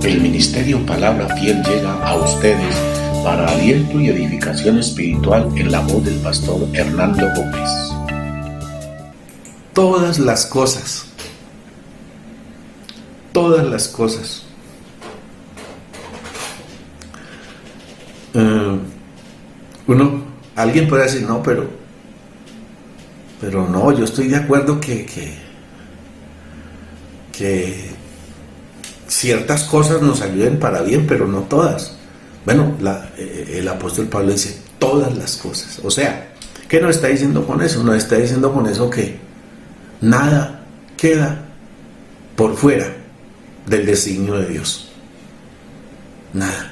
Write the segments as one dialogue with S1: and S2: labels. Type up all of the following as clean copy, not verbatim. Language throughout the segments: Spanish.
S1: El Ministerio Palabra Fiel llega a ustedes para aliento y edificación espiritual en la voz del pastor Hernando Gómez.
S2: Todas las cosas. Alguien puede decir, no, pero no, yo estoy de acuerdo que ciertas cosas nos ayuden para bien, pero no todas. Bueno, el apóstol Pablo dice todas las cosas. O sea, ¿qué nos está diciendo con eso? Nos está diciendo con eso que nada queda por fuera del designio de Dios. Nada.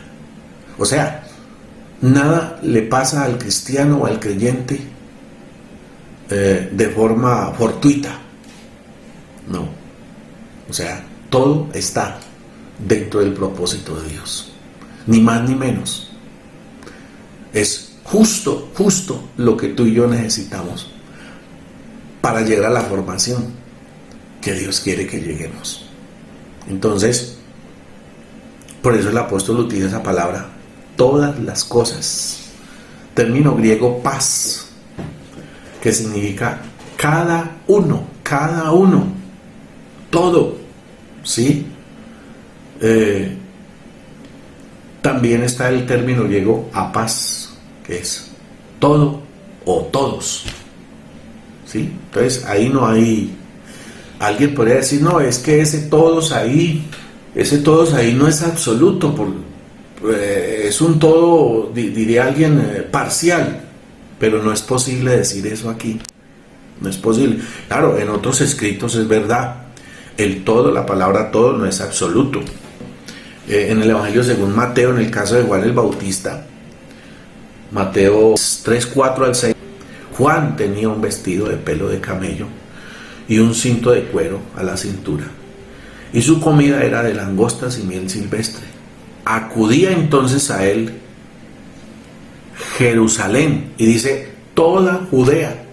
S2: O sea, nada le pasa al cristiano o al creyente de forma fortuita. No. O sea, todo está dentro del propósito de Dios. Ni más ni menos. Es justo lo que tú y yo necesitamos para llegar a la formación que Dios quiere que lleguemos. Entonces, por eso el apóstol utiliza esa palabra, todas las cosas. Término griego pas, que significa cada uno, todo, ¿sí? También está el término griego apas, que es todo o todos, ¿sí? Entonces ahí no hay, alguien podría decir, no, es que ese todos ahí no es absoluto, es un todo, diría alguien, parcial, pero no es posible decir eso aquí, no es posible. Claro, en otros escritos es verdad, el todo, la palabra todo no es absoluto. En el Evangelio según Mateo, en el caso de Juan el Bautista, Mateo 3, 4 al 6, Juan tenía un vestido de pelo de camello y un cinto de cuero a la cintura, y su comida era de langostas y miel silvestre. Acudía entonces a él Jerusalén, y dice, toda Judea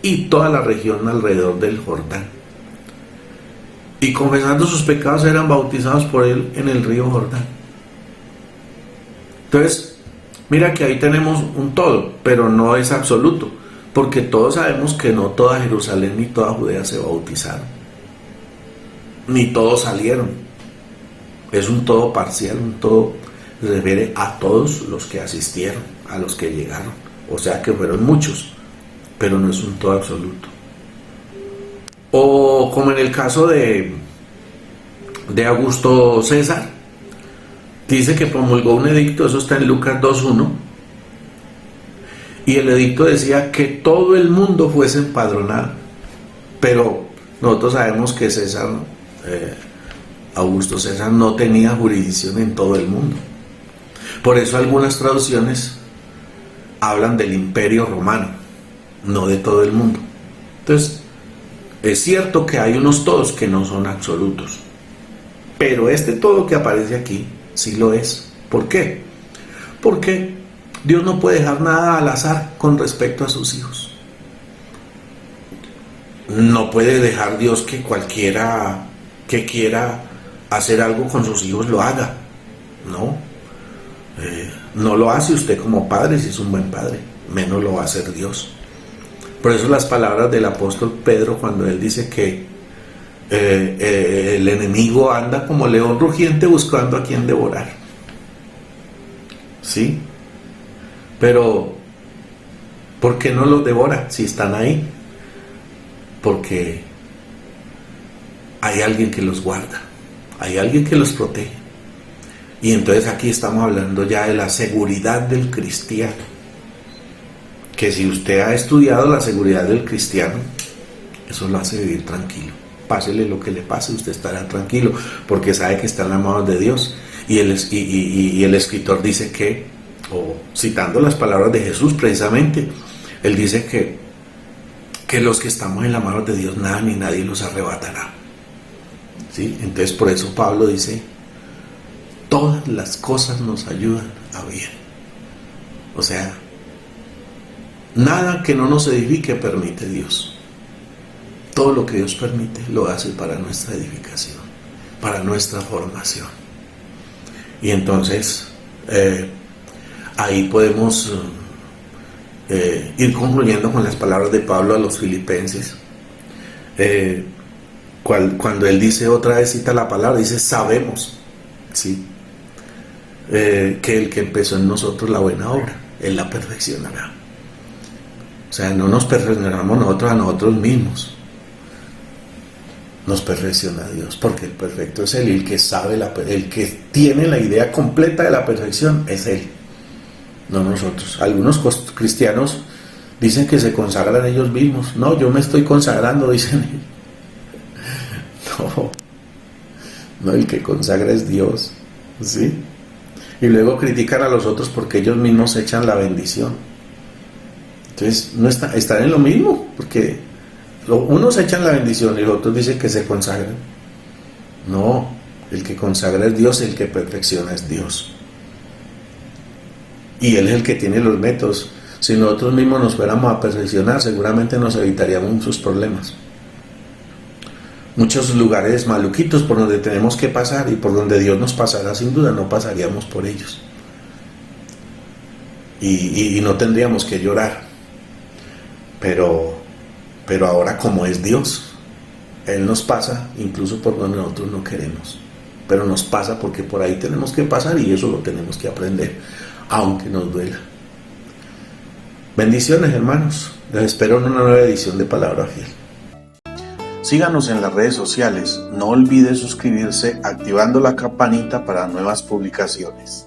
S2: y toda la región alrededor del Jordán, y confesando sus pecados eran bautizados por él en el río Jordán. Entonces, mira que ahí tenemos un todo, pero no es absoluto, porque todos sabemos que no toda Jerusalén ni toda Judea se bautizaron, ni todos salieron. Es un todo parcial, un todo se refiere a todos los que asistieron, a los que llegaron, o sea que fueron muchos, pero no es un todo absoluto. O como en el caso de Augusto César, dice que promulgó un edicto, eso está en Lucas 2:1, y el edicto decía que todo el mundo fuese empadronado, pero nosotros sabemos que Augusto César no tenía jurisdicción en todo el mundo. Por eso algunas traducciones hablan del Imperio Romano, no de todo el mundo. Entonces, es cierto que hay unos todos que no son absolutos, pero este todo que aparece aquí sí lo es. ¿Por qué? Porque Dios no puede dejar nada al azar con respecto a sus hijos. No puede dejar Dios que cualquiera que quiera hacer algo con sus hijos lo haga. No lo hace usted como padre si es un buen padre, menos lo va a hacer Dios. Por eso las palabras del apóstol Pedro cuando él dice que el enemigo anda como león rugiente buscando a quien devorar. ¿Sí? Pero ¿por qué no los devora si están ahí? Porque hay alguien que los guarda, hay alguien que los protege. Y entonces aquí estamos hablando ya de la seguridad del cristiano. Que si usted ha estudiado la seguridad del cristiano, eso lo hace vivir tranquilo. Pásele lo que le pase, usted estará tranquilo, porque sabe que está en las manos de Dios. Y el escritor dice que, o citando las palabras de Jesús precisamente, él dice que los que estamos en las manos de Dios, nada ni nadie los arrebatará. ¿Sí? Entonces por eso Pablo dice, todas las cosas nos ayudan a bien. O sea, nada que no nos edifique permite Dios. Todo lo que Dios permite lo hace para nuestra edificación, para nuestra formación. Y entonces ahí podemos ir concluyendo con las palabras de Pablo a los filipenses. Cuando él dice, otra vez cita la palabra, dice sabemos, ¿sí? Que el que empezó en nosotros la buena obra, Él la perfeccionará. O sea, no nos perfeccionamos nosotros a nosotros mismos, nos perfecciona Dios, porque el perfecto es Él, y el que sabe, el que tiene la idea completa de la perfección es Él, no nosotros. Algunos cristianos dicen que se consagran ellos mismos. No, yo me estoy consagrando, dicen ellos. No, el que consagra es Dios, ¿sí? Y luego critican a los otros porque ellos mismos echan la bendición. Entonces, no están en lo mismo, porque unos echan la bendición y los otros dicen que se consagran. No, el que consagra es Dios, el que perfecciona es Dios. Y Él es el que tiene los métodos. Si nosotros mismos nos fuéramos a perfeccionar, seguramente nos evitaríamos muchos problemas. Muchos lugares maluquitos por donde tenemos que pasar y por donde Dios nos pasará, sin duda no pasaríamos por ellos. Y no tendríamos que llorar. Pero ahora, como es Dios, Él nos pasa incluso por donde nosotros no queremos. Pero nos pasa porque por ahí tenemos que pasar, y eso lo tenemos que aprender, aunque nos duela. Bendiciones, hermanos. Les espero en una nueva edición de Palabra Fiel.
S1: Síganos en las redes sociales. No olvide suscribirse activando la campanita para nuevas publicaciones.